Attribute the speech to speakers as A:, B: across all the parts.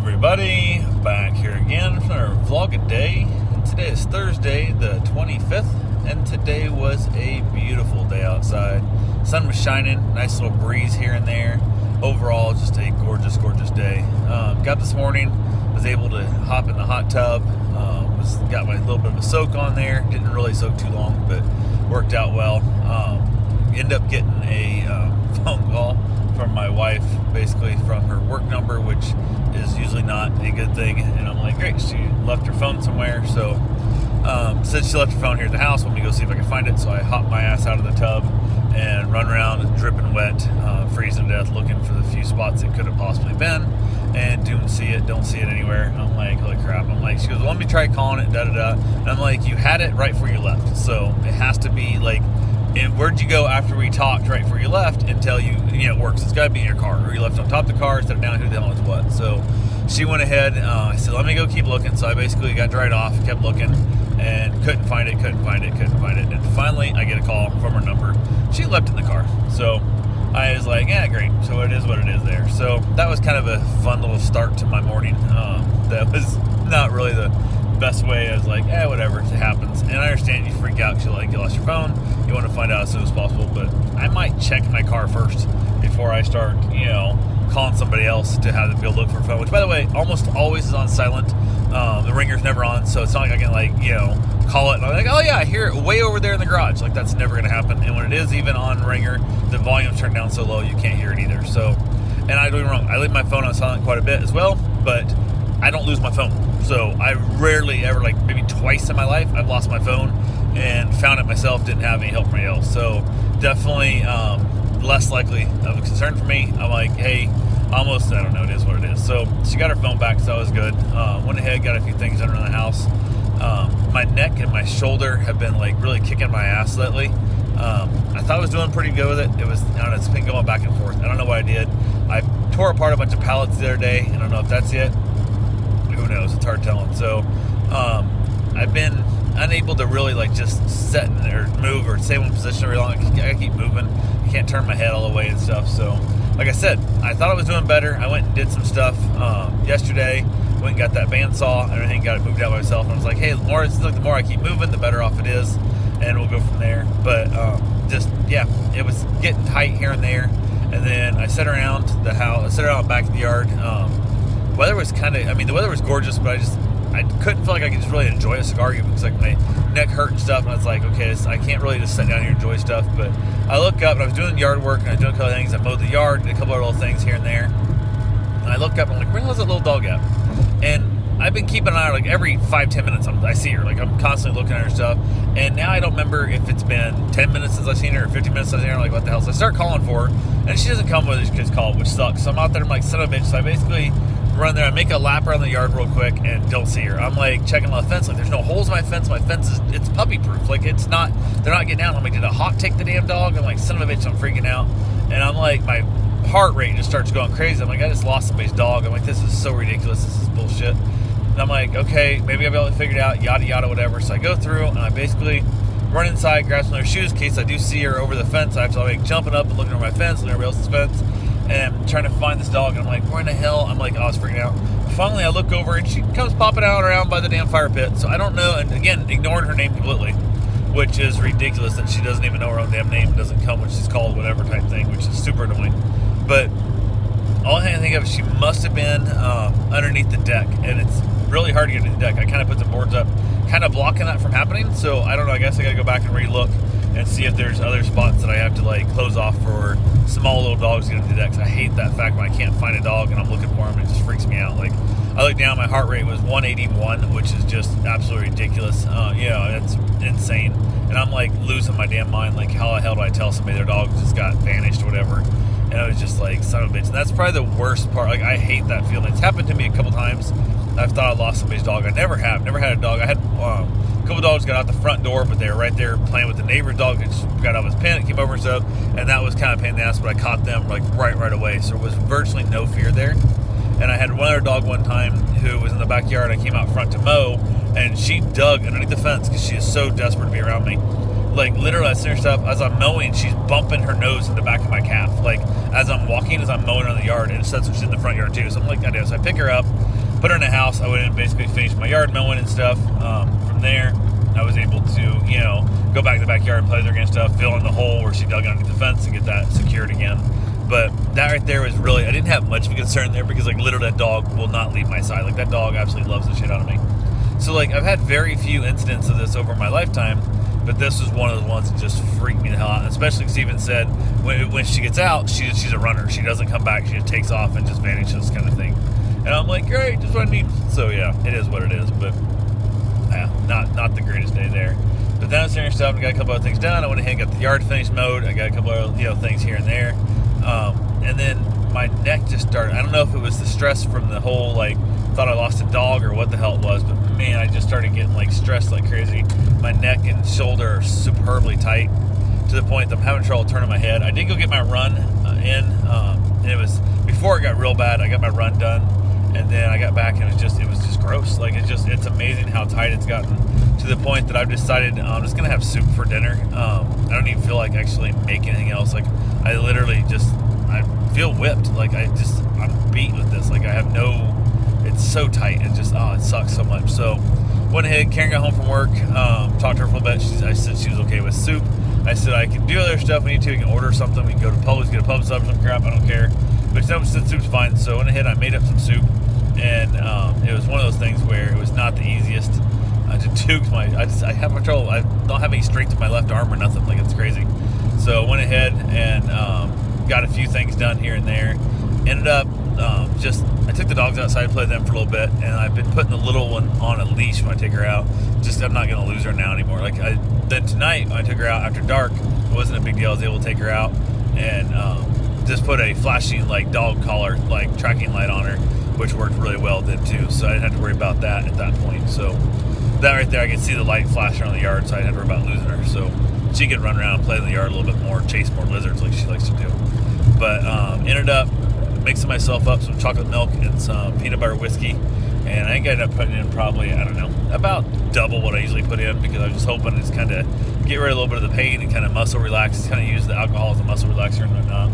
A: everybody, back here again for our vlog a day. Today is Thursday the 25th, and today was a beautiful day outside. Sun was shining, nice little breeze here and there. Overall, just a gorgeous day. Got this morning, was able to hop in the hot tub, got my little bit of a soak on there. Didn't really soak too long, but worked out well. Ended up getting a phone call from my wife, basically from her work number, which is usually not a good thing. And I'm like, great, she left her phone somewhere. So since she left her phone here at the house, let me go see if I can find it. So I hopped my ass out of the tub and run around dripping wet, freezing to death, looking for the few spots it could have possibly been, and don't see it anywhere. And I'm like, holy crap. I'm like, she goes, well, let me try calling it, and I'm like, you had it right before you left, so it has to be like, and where'd you go after we talked right before you left until it works? It's got to be in your car, or you left on top of the car instead of down, who the hell knows what. So she went ahead, I said, let me go keep looking. So I basically got dried off, kept looking, and couldn't find it. And finally, I get a call from her number. She left in the car. So I was like, yeah, great. So it is what it is there. So that was kind of a fun little start to my morning. That was not really the best way. I was like, whatever, it happens. And I understand you freak out because you lost your phone. You want to find out as soon as possible, but I might check my car first before I start, calling somebody else to have them be able to look for a phone, which, by the way, almost always is on silent. The ringer's never on, so it's not like I can, call it and I'm like, oh yeah, I hear it way over there in the garage. Like, that's never going to happen. And when it is even on ringer, the volume's turned down so low you can't hear it either. So, and I do it wrong. I leave my phone on silent quite a bit as well, but I don't lose my phone. So I rarely ever, like maybe twice in my life, I've lost my phone and found it myself, didn't have any help from anybody else. So definitely less likely of a concern for me. I'm like, hey, almost, I don't know, it is what it is. So she got her phone back, so that was good. Went ahead, got a few things done around the house. My neck and my shoulder have been like really kicking my ass lately. I thought I was doing pretty good with it. It was, I don't know, it's been going back and forth. I don't know what I did. I tore apart a bunch of pallets the other day. I don't know if that's it. Who knows? It's hard telling. So I've been unable to really just sit or move or stay in one position very long. I keep moving. I can't turn my head all the way and stuff. So like I said, I thought I was doing better. I went and did some stuff yesterday. Went and got that bandsaw and everything, got it moved out by myself. And I was like, hey, the more I keep moving, the better off it is. And we'll go from there. But it was getting tight here and there. And then I sat around the house. I sat around back in the yard. Weather was the weather was gorgeous, but I couldn't feel like I could just really enjoy a cigar because my neck hurt and stuff, and I was like, okay, I can't really just sit down here and enjoy stuff. But I look up and I was doing yard work and I was doing a couple of things. I mowed the yard, did a couple of little things here and there. And I look up and I'm like, where the hell's that little dog at? And I've been keeping an eye on her, like every 5-10 minutes I see her. Like, I'm constantly looking at her stuff. And now I don't remember if it's been 10 minutes since I've seen her or 15 minutes since I've seen her. Like, what the hell? So I start calling for her, and she doesn't come with her kids call, which sucks. So I'm out there, I'm like, son of a bitch. So I basically run there, I make a lap around the yard real quick and don't see her. I'm like checking my fence, like there's no holes in my fence. My fence it's puppy proof. Like, it's not, they're not getting out. I'm like, did a hawk take the damn dog? I'm like, son of a bitch, I'm freaking out. And I'm like, my heart rate just starts going crazy. I'm like, I just lost somebody's dog. I'm like, this is so ridiculous. This is bullshit. And I'm like, okay, maybe I'll be able to figure it out, yada yada, whatever. So I go through and I basically run inside, grab some of their shoes in case I do see her over the fence. I have to jumping up and looking over my fence, looking over everybody else's fence, and trying to find this dog. And I'm like, where in the hell? I'm like, I was freaking out. Finally, I look over and she comes popping out around by the damn fire pit. So I don't know. And again, ignoring her name completely, which is ridiculous that she doesn't even know her own damn name. Doesn't come when she's called, whatever type thing, which is super annoying. But all I can think of is she must have been underneath the deck, and it's really hard to get to the deck. I kind of put the boards up, kind of blocking that from happening. So I don't know. I guess I got to go back and re-look and see if there's other spots that I have to close off for small little dogs to get into the decks. I hate that fact when I can't find a dog and I'm looking for them. It just freaks me out. I look down, my heart rate was 181, which is just absolutely ridiculous. It's insane. And I'm losing my damn mind. How the hell do I tell somebody their dog just got vanished or whatever? And I was just like, son of a bitch. And that's probably the worst part. I hate that feeling. It's happened to me a couple times. I've thought I lost somebody's dog. I never had a dog. I had a couple dogs got out the front door, but they were right there playing with the neighbor's dog. It just got out of his pen, it came over and stuff, and that was kind of a pain in the ass, but I caught them right away. So there was virtually no fear there. And I had one other dog one time who was in the backyard. I came out front to mow, and she dug underneath the fence because she is so desperate to be around me. Literally, I see her stuff as I'm mowing, she's bumping her nose in the back of my calf. As I'm walking, as I'm mowing around the yard, and that's when she's in the front yard too. So I'm like, goddamn. So I pick her up, put her in the house. I went and basically finished my yard mowing and stuff. From there, I was able to, go back to the backyard and play with her again and stuff, fill in the hole where she dug underneath the fence and get that secured again. But that right there was really, I didn't have much of a concern there because, like, literally that dog will not leave my side. Like, that dog absolutely loves the shit out of me. So, like, I've had very few incidents of this over my lifetime, but this was one of the ones that just freaked me the hell out. Especially Steven said when she gets out, she's a runner. She doesn't come back. She just takes off and just vanishes, kind of thing. And I'm like, great, just what I need. So, yeah, it is what it is. But, yeah, not the greatest day there. But then I was finished up and got a couple other things done. I went ahead and got the yard finished mowed. I got a couple of things here and there. And then my neck just started, I don't know if it was the stress from the whole, like, thought I lost a dog or what the hell it was, but man, I just started getting, like, stressed like crazy. My neck and shoulder are superbly tight to the point that I'm having trouble turning my head. I did go get my run in, and it was, before it got real bad, I got my run done, and then I got back and it was just gross. Like, it's amazing how tight it's gotten to the point that I've decided I'm just going to have soup for dinner. I don't even feel like actually making anything else. Like, I literally I feel whipped. Like, I'm beat with this. Like, it's so tight. It sucks so much. So, went ahead, Karen got home from work, talked to her for a little bit. I said she was okay with soup. I said I can do other stuff we need to. We can order something. We can go to Publix, get a pub sub, some crap. I don't care. But she said soup's fine. So, went ahead, I made up some soup. And it was one of those things where it was not the easiest to do. I have my trouble. I don't have any strength in my left arm or nothing. Like, it's crazy. So, went ahead and got a few things done here and there. Ended up I took the dogs outside, played them for a little bit, and I've been putting the little one on a leash when I take her out. I'm not going to lose her now anymore. Like, then tonight when I took her out after dark, it wasn't a big deal. I was able to take her out and just put a flashing, like, dog collar, like, tracking light on her, which worked really well then too. So I didn't have to worry about that at that point. So that right there, I could see the light flashing on the yard, so I didn't have to worry about losing her. So she could run around and play in the yard a little bit more, chase more lizards like she likes to do. But ended up mixing myself up some chocolate milk and some peanut butter whiskey, and I ended up putting in probably, I don't know, about double what I usually put in, because I was just hoping to just kind of get rid of a little bit of the pain and kind of muscle relax, kind of use the alcohol as a muscle relaxer and whatnot.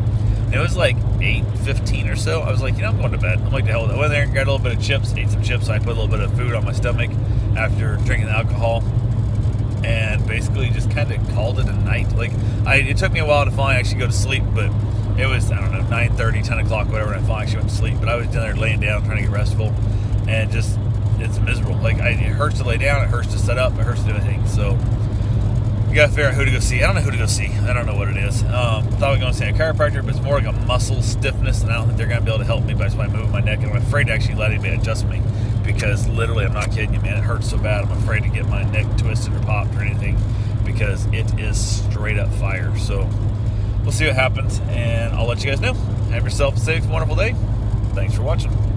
A: And it was like 8:15 or so. I was like, I'm going to bed. I'm like, the hell with it. I went there and got a little bit of chips, ate some chips. I put a little bit of food on my stomach after drinking the alcohol, and basically just kind of called it a night. Like, it took me a while to finally actually go to sleep, but it was, I don't know, 9:30, 10 o'clock, whatever, and I finally actually went to sleep. But I was down there laying down, trying to get restful, and just, it's miserable. Like, it hurts to lay down, it hurts to set up, it hurts to do anything. So, you gotta figure out who to go see. I don't know who to go see. I don't know what it is. Thought I was going to see a chiropractor, but it's more like a muscle stiffness, and I don't think they're going to be able to help me by just by moving my neck. And I'm afraid to actually let anybody adjust me, because literally, I'm not kidding you, man. It hurts so bad. I'm afraid to get my neck twisted or popped or anything, because it is straight up fire. So, we'll see what happens, and I'll let you guys know. Have yourself a safe, wonderful day. Thanks for watching.